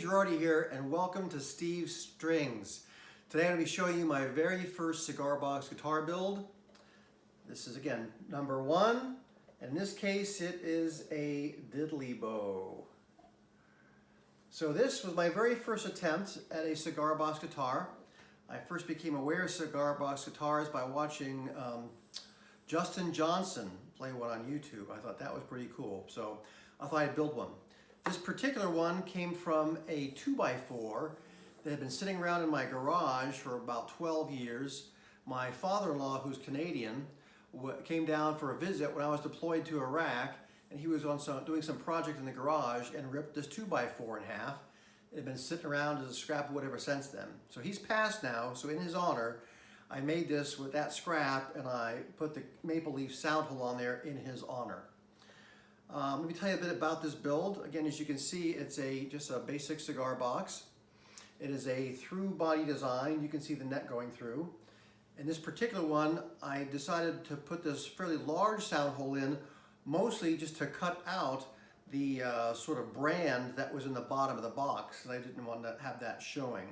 Girardi here, and welcome to Steve's Strings. Today I'm going to be showing you my very first cigar box guitar build. This is again number one, and in this case it is a Diddley bow. So this was my very first attempt at a cigar box guitar. I first became aware of cigar box guitars by watching Justin Johnson play one on YouTube. I thought that was pretty cool, so I thought I'd build one. This particular one came from a 2x4 that had been sitting around in my garage for about 12 years. My father-in-law, who's Canadian, came down for a visit when I was deployed to Iraq, and he was doing some project in the garage and ripped this 2x4 in half. It had been sitting around as a scrap of wood ever since then. So he's passed now, so in his honor, I made this with that scrap and I put the maple leaf soundhole on there in his honor. Let me tell you a bit about this build. Again, as you can see, it's just a basic cigar box. It is a through body design. You can see the net going through. In this particular one, I decided to put this fairly large sound hole in, mostly just to cut out the sort of brand that was in the bottom of the box, because I didn't want to have that showing.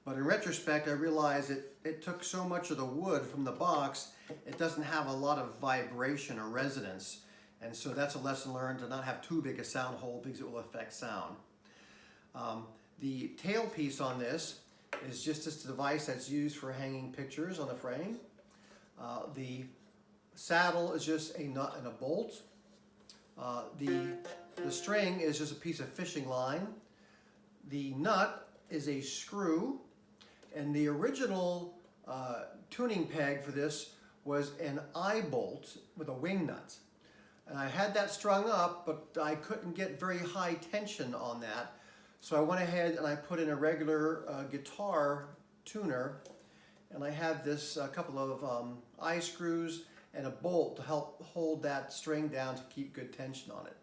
But in retrospect, I realized it took so much of the wood from the box, it doesn't have a lot of vibration or resonance. And so that's a lesson learned, to not have too big a sound hole because it will affect sound. The tailpiece on this is just this device that's used for hanging pictures on the frame. The saddle is just a nut and a bolt. The string is just a piece of fishing line. The nut is a screw, and the original tuning peg for this was an eyebolt with a wing nut. And I had that strung up, but I couldn't get very high tension on that. So I went ahead and I put in a regular guitar tuner, and I have this couple of eye screws and a bolt to help hold that string down to keep good tension on it.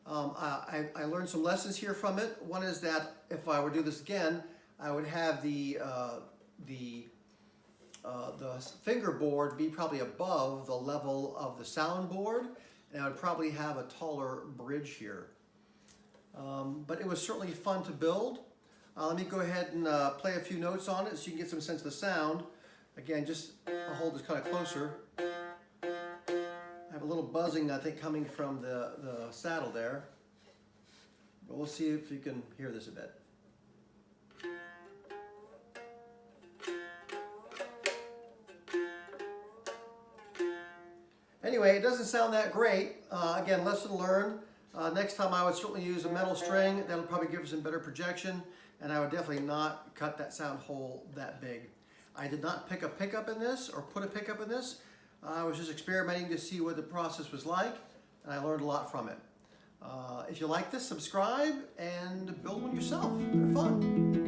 I learned some lessons here from it. One is that if I were to do this again, I would have the fingerboard be probably above the level of the soundboard, and I would probably have a taller bridge here. But it was certainly fun to build. Let me go ahead and play a few notes on it so you can get some sense of the sound. Again, I'll hold this kind of closer. I have a little buzzing, I think, coming from the saddle there. But we'll see if you can hear this a bit. Anyway, it doesn't sound that great. Again, lesson learned. Next time I would certainly use a metal string. That'll probably give us some better projection, and I would definitely not cut that sound hole that big. I did not pick a pickup in this or put a pickup in this. I was just experimenting to see what the process was like, and I learned a lot from it. If you like this, subscribe and build one yourself. They're fun.